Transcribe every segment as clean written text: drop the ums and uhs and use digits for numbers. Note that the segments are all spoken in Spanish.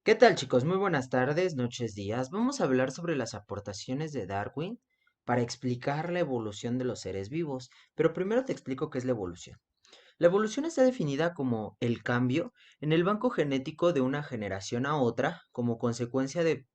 ¿Qué tal, chicos? Muy buenas tardes, noches, días. Vamos a hablar sobre las aportaciones de Darwin para explicar la evolución de los seres vivos. Pero primero te explico qué es la evolución. La evolución está definida como el cambio en el banco genético de una generación a otra como consecuencia de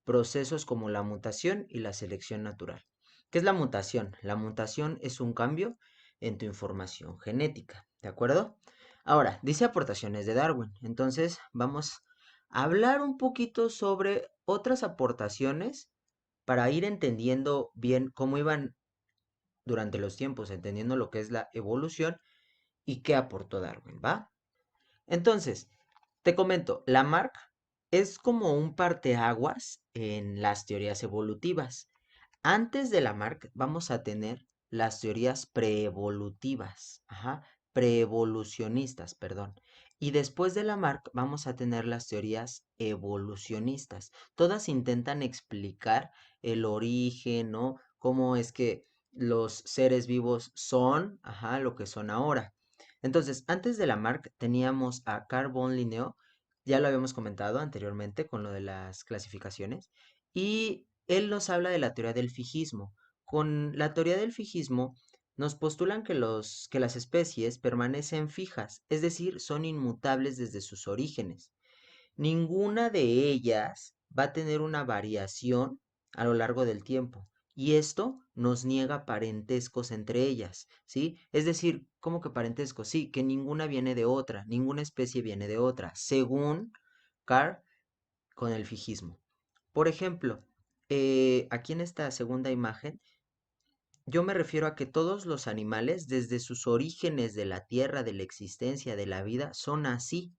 procesos como la mutación y la selección natural. ¿Qué es la mutación? La mutación es un cambio en tu información genética, ¿de acuerdo? Ahora, dice aportaciones de Darwin. Entonces, vamos a hablar un poquito sobre otras aportaciones para ir entendiendo bien cómo iban durante los tiempos, entendiendo lo que es la evolución y qué aportó Darwin, ¿va? Entonces, te comento, Lamarck es como un parteaguas en las teorías evolutivas. Antes de Lamarck vamos a tener las teorías preevolutivas, preevolucionistas, perdón. Y después de Lamarck vamos a tener las teorías evolucionistas. Todas intentan explicar el origen, ¿no? Cómo es que los seres vivos son, lo que son ahora. Entonces, antes de Lamarck teníamos a Carl von Linneo, ya lo habíamos comentado anteriormente con lo de las clasificaciones, y él nos habla de la teoría del fijismo. Con la teoría del fijismo nos postulan que las especies permanecen fijas, es decir, son inmutables desde sus orígenes. Ninguna de ellas va a tener una variación a lo largo del tiempo. Y esto nos niega parentescos entre ellas, ¿sí? Es decir, ¿cómo que parentescos? Sí, que ninguna viene de otra, ninguna especie viene de otra, según Carr con el fijismo. Por ejemplo, aquí en esta segunda imagen, yo me refiero a que todos los animales, desde sus orígenes de la tierra, de la existencia, de la vida, son así.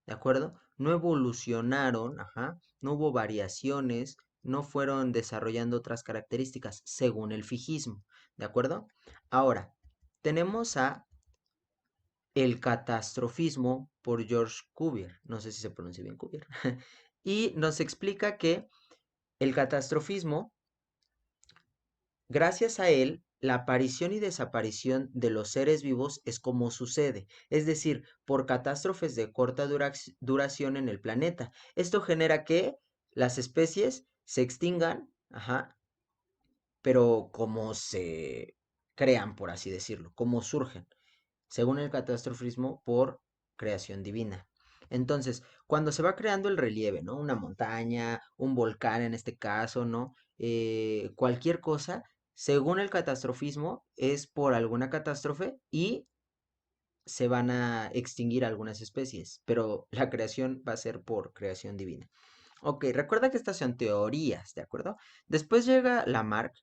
¿De acuerdo? No evolucionaron, no hubo variaciones, no fueron desarrollando otras características según el fijismo, ¿de acuerdo? Ahora, tenemos a el catastrofismo por George Cuvier, no sé si se pronuncia bien Cuvier, y nos explica que el catastrofismo, gracias a él, la aparición y desaparición de los seres vivos es como sucede, es decir, por catástrofes de corta duración en el planeta. Esto genera que las especies se extingan, pero como se crean, por así decirlo, como surgen, según el catastrofismo por creación divina. Entonces, cuando se va creando el relieve, ¿no? Una montaña, un volcán en este caso, ¿no? Cualquier cosa, según el catastrofismo, es por alguna catástrofe y se van a extinguir algunas especies, pero la creación va a ser por creación divina. Ok, recuerda que estas son teorías, ¿de acuerdo? Después llega Lamarck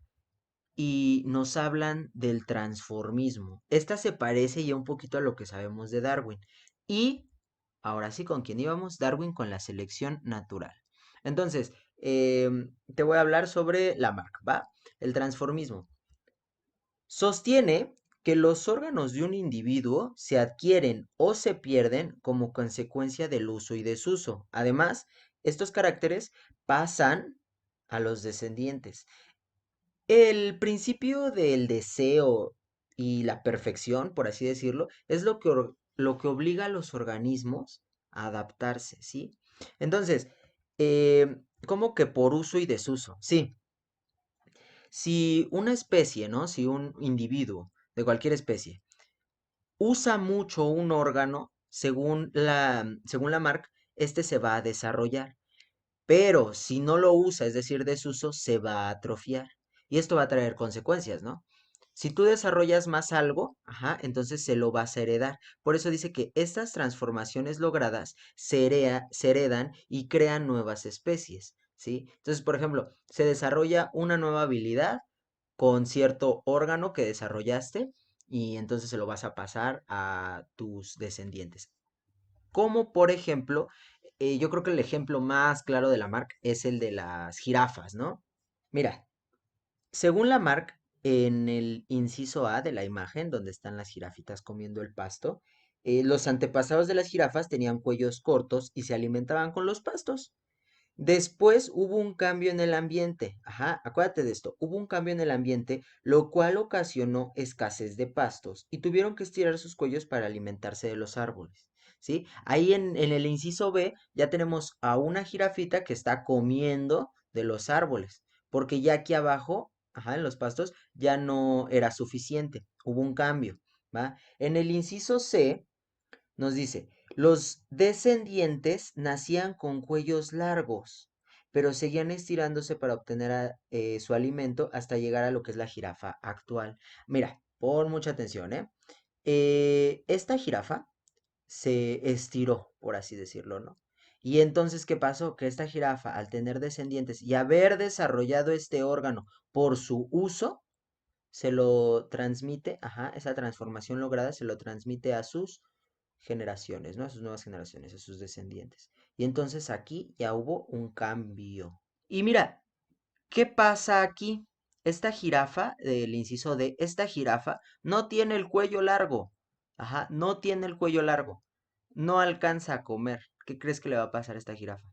y nos hablan del transformismo. Esta se parece ya un poquito a lo que sabemos de Darwin. Y ahora sí, ¿con quién íbamos? Darwin con la selección natural. Entonces, te voy a hablar sobre Lamarck, ¿va? El transformismo. Sostiene que los órganos de un individuo se adquieren o se pierden como consecuencia del uso y desuso. Además, estos caracteres pasan a los descendientes. El principio del deseo y la perfección, por así decirlo, es lo que obliga a los organismos a adaptarse, ¿sí? Entonces, ¿cómo que por uso y desuso? Sí, si una especie, ¿no? Si un individuo de cualquier especie usa mucho un órgano, según Lamarck, este se va a desarrollar. Pero si no lo usa, es decir, desuso, se va a atrofiar. Y esto va a traer consecuencias, ¿no? Si tú desarrollas más algo, entonces se lo vas a heredar. Por eso dice que estas transformaciones logradas se heredan y crean nuevas especies, ¿sí? Entonces, por ejemplo, se desarrolla una nueva habilidad con cierto órgano que desarrollaste y entonces se lo vas a pasar a tus descendientes. Como por ejemplo, yo creo que el ejemplo más claro de Lamarck es el de las jirafas, ¿no? Mira, según Lamarck, en el inciso A de la imagen, donde están las jirafitas comiendo el pasto, los antepasados de las jirafas tenían cuellos cortos y se alimentaban con los pastos. Después hubo un cambio en el ambiente. Acuérdate de esto. Hubo un cambio en el ambiente, lo cual ocasionó escasez de pastos y tuvieron que estirar sus cuellos para alimentarse de los árboles. ¿sí? Ahí en el inciso B ya tenemos a una jirafita que está comiendo de los árboles, porque ya aquí abajo, ajá, en los pastos, ya no era suficiente, hubo un cambio, ¿va? En el inciso C nos dice, los descendientes nacían con cuellos largos, pero seguían estirándose para obtener su alimento hasta llegar a lo que es la jirafa actual. Mira, pon mucha atención, ¿eh? Esta jirafa se estiró, por así decirlo, ¿no? Y entonces, ¿qué pasó? Que esta jirafa, al tener descendientes y haber desarrollado este órgano por su uso, se lo transmite, ajá, esa transformación lograda se lo transmite a sus generaciones, ¿no? A sus nuevas generaciones, a sus descendientes. Y entonces aquí ya hubo un cambio. Y mira, ¿qué pasa aquí? Esta jirafa, del inciso D, esta jirafa no tiene el cuello largo. Ajá, no tiene el cuello largo. No alcanza a comer. ¿Qué crees que le va a pasar a esta jirafa?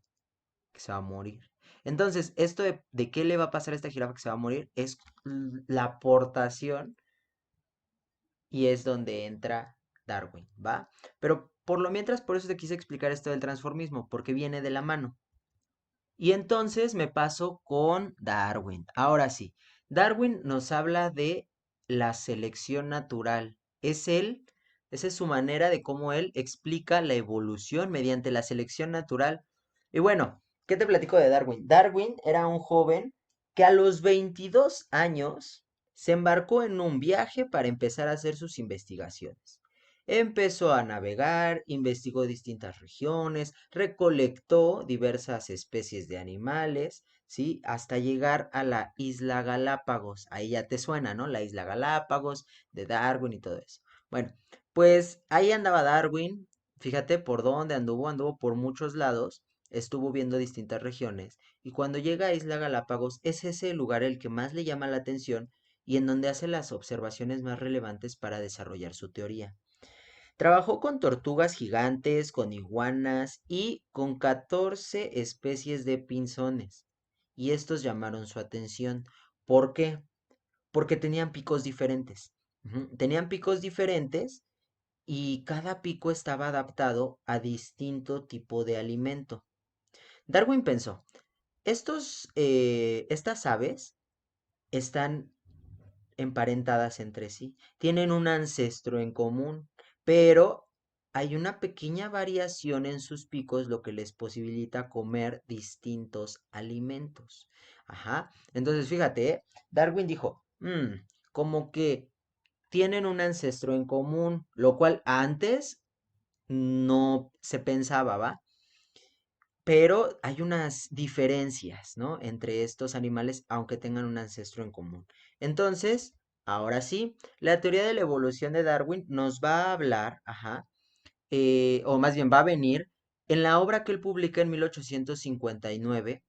Que se va a morir. Entonces, esto de qué le va a pasar a esta jirafa que se va a morir es la aportación y es donde entra Darwin, ¿va? Pero por lo mientras, por eso te quise explicar esto del transformismo, porque viene de la mano. Y entonces me paso con Darwin. Ahora sí, Darwin nos habla de la selección natural. Esa es su manera de cómo él explica la evolución mediante la selección natural. Y bueno, ¿qué te platico de Darwin? Darwin era un joven que a los 22 años se embarcó en un viaje para empezar a hacer sus investigaciones. Empezó a navegar, investigó distintas regiones, recolectó diversas especies de animales, ¿sí? Hasta llegar a la isla Galápagos. Ahí ya te suena, ¿no? La isla Galápagos, de Darwin y todo eso. Bueno, pues ahí andaba Darwin. Fíjate por dónde anduvo, anduvo por muchos lados, estuvo viendo distintas regiones. Y cuando llega a Isla Galápagos, es ese lugar el que más le llama la atención y en donde hace las observaciones más relevantes para desarrollar su teoría. Trabajó con tortugas gigantes, con iguanas y con 14 especies de pinzones. Y estos llamaron su atención. ¿Por qué? Porque tenían picos diferentes. Tenían picos diferentes y cada pico estaba adaptado a distinto tipo de alimento. Darwin pensó, estas aves están emparentadas entre sí, tienen un ancestro en común, pero hay una pequeña variación en sus picos, lo que les posibilita comer distintos alimentos. Ajá. Entonces, fíjate, ¿eh? Darwin dijo, como que tienen un ancestro en común, lo cual antes no se pensaba, ¿va? Pero hay unas diferencias, ¿no? Entre estos animales, aunque tengan un ancestro en común. Entonces, ahora sí, la teoría de la evolución de Darwin nos va a hablar, ajá, o más bien va a venir en la obra que él publica en 1859,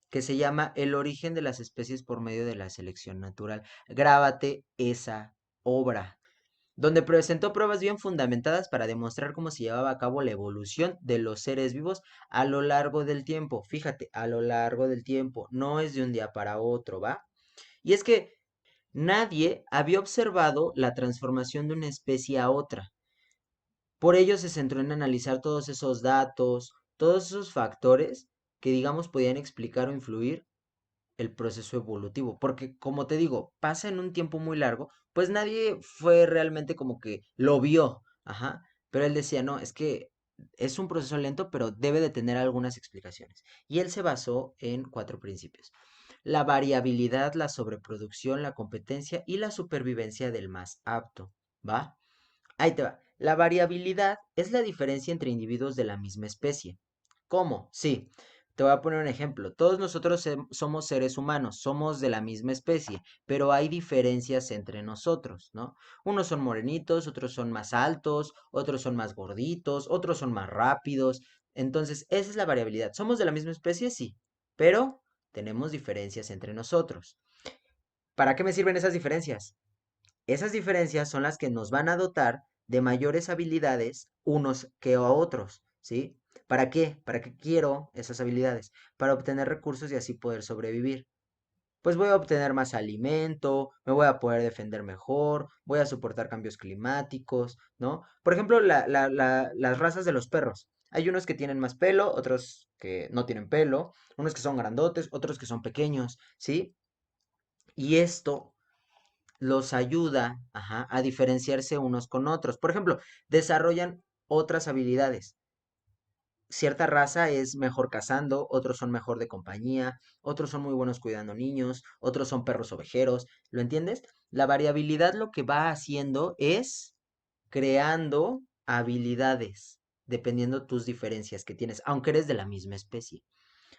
que se llama El origen de las especies por medio de la selección natural. Grábate esa obra donde presentó pruebas bien fundamentadas para demostrar cómo se llevaba a cabo la evolución de los seres vivos a lo largo del tiempo. Fíjate, a lo largo del tiempo, no es de un día para otro, ¿va? Y es que nadie había observado la transformación de una especie a otra. Por ello se centró en analizar todos esos datos, todos esos factores que digamos podían explicar o influir el proceso evolutivo, porque como te digo, pasa en un tiempo muy largo, pues nadie fue realmente como que lo vio, ajá, pero él decía, no, es que es un proceso lento, pero debe de tener algunas explicaciones. Y él se basó en cuatro principios: la variabilidad, la sobreproducción, la competencia y la supervivencia del más apto, ¿va? Ahí te va. La variabilidad es la diferencia entre individuos de la misma especie. ¿Cómo? Sí. Te voy a poner un ejemplo. Todos nosotros somos seres humanos, somos de la misma especie, pero hay diferencias entre nosotros, ¿no? Unos son morenitos, otros son más altos, otros son más gorditos, otros son más rápidos. Entonces, esa es la variabilidad. ¿Somos de la misma especie? Sí, pero tenemos diferencias entre nosotros. ¿Para qué me sirven esas diferencias? Esas diferencias son las que nos van a dotar de mayores habilidades unos que a otros, ¿sí? ¿Para qué? ¿Para qué quiero esas habilidades? Para obtener recursos y así poder sobrevivir. pues voy a obtener más alimento, me voy a poder defender mejor, voy a soportar cambios climáticos, ¿no? Por ejemplo, las razas de los perros. Hay unos que tienen más pelo, otros que no tienen pelo, unos que son grandotes, otros que son pequeños, ¿sí? Y esto los ayuda, ajá, a diferenciarse unos con otros. Por ejemplo, desarrollan otras habilidades. Cierta raza es mejor cazando, otros son mejor de compañía, otros son muy buenos cuidando niños, otros son perros ovejeros, ¿lo entiendes? La variabilidad lo que va haciendo es creando habilidades, dependiendo tus diferencias que tienes, aunque eres de la misma especie.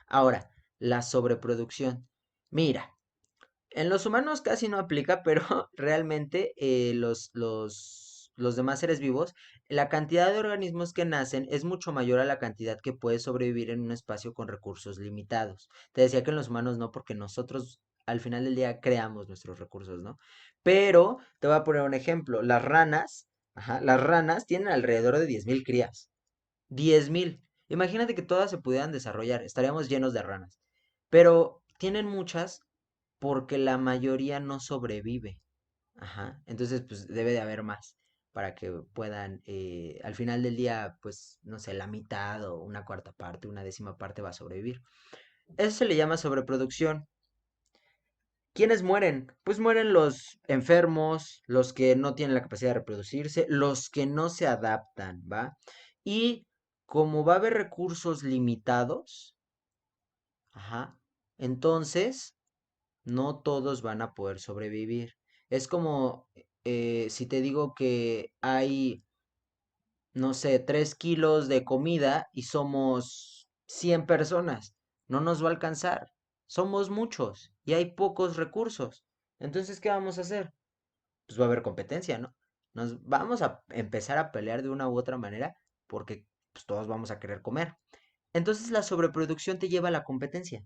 Ahora, la sobreproducción. Mira, en los humanos casi no aplica, pero realmente los demás seres vivos, la cantidad de organismos que nacen es mucho mayor a la cantidad que puede sobrevivir en un espacio con recursos limitados. Te decía que en los humanos no, porque nosotros al final del día creamos nuestros recursos, ¿no? Pero te voy a poner un ejemplo. Las ranas, ajá, las ranas tienen alrededor de 10.000 crías. 10.000. Imagínate que todas se pudieran desarrollar, estaríamos llenos de ranas. Pero tienen muchas porque la mayoría no sobrevive. Ajá. Entonces, pues debe de haber más para que puedan, al final del día, pues, no sé, la mitad o una cuarta parte, una décima parte va a sobrevivir. Eso se le llama sobreproducción. ¿Quiénes mueren? Pues mueren los enfermos, los que no tienen la capacidad de reproducirse, los que no se adaptan, ¿va? Y como va a haber recursos limitados, ajá, entonces no todos van a poder sobrevivir. Es como si te digo que hay, no sé, 3 kilos de comida y somos 100 personas. No nos va a alcanzar. Somos muchos y hay pocos recursos. Entonces, ¿qué vamos a hacer? Pues va a haber competencia, ¿no? Nos vamos a empezar a pelear de una u otra manera porque pues, todos vamos a querer comer. Entonces la sobreproducción te lleva a la competencia.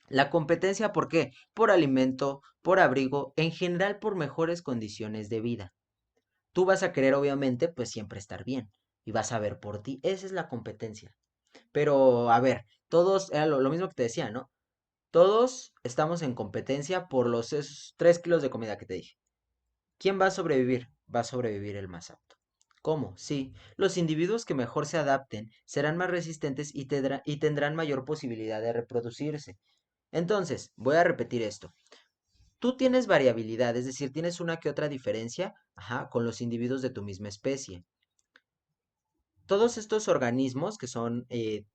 La competencia, ¿por qué? Por alimento, por abrigo, en general por mejores condiciones de vida. Tú vas a querer, obviamente, pues siempre estar bien y vas a ver por ti. Esa es la competencia. Pero, a ver, todos, era lo mismo que te decía, ¿no? Todos estamos en competencia por los esos 3 kilos de comida que te dije. ¿Quién va a sobrevivir? Va a sobrevivir el más apto. ¿Cómo? Sí, los individuos que mejor se adapten serán más resistentes y tendrán mayor posibilidad de reproducirse. Entonces, voy a repetir esto. Tú tienes variabilidad, es decir, tienes una que otra diferencia, ajá, con los individuos de tu misma especie. Todos estos organismos que son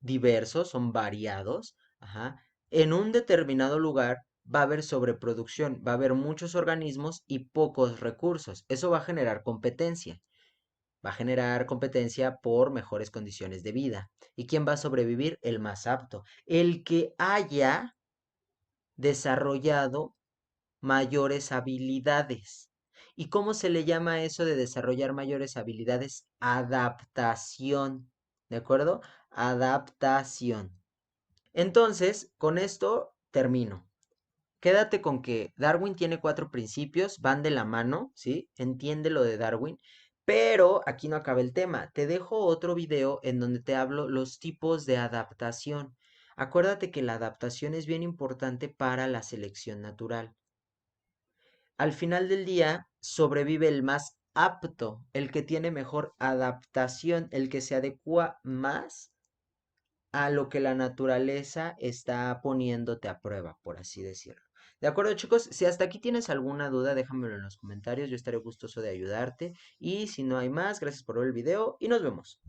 diversos, son variados, ajá, en un determinado lugar va a haber sobreproducción, va a haber muchos organismos y pocos recursos. Eso va a generar competencia. Va a generar competencia por mejores condiciones de vida. ¿Y quién va a sobrevivir? El más apto. El que haya desarrollado mayores habilidades. ¿Y cómo se le llama eso de desarrollar mayores habilidades? Adaptación. ¿De acuerdo? Adaptación. Entonces, con esto termino. Quédate con que Darwin tiene 4 principios, van de la mano, ¿sí? Entiende lo de Darwin, pero aquí no acaba el tema. Te dejo otro video en donde te hablo los tipos de adaptación. Acuérdate que la adaptación es bien importante para la selección natural. Al final del día, sobrevive el más apto, el que tiene mejor adaptación, el que se adecua más a lo que la naturaleza está poniéndote a prueba, por así decirlo. De acuerdo, chicos, si hasta aquí tienes alguna duda, déjamelo en los comentarios, yo estaré gustoso de ayudarte. Y si no hay más, gracias por ver el video y nos vemos.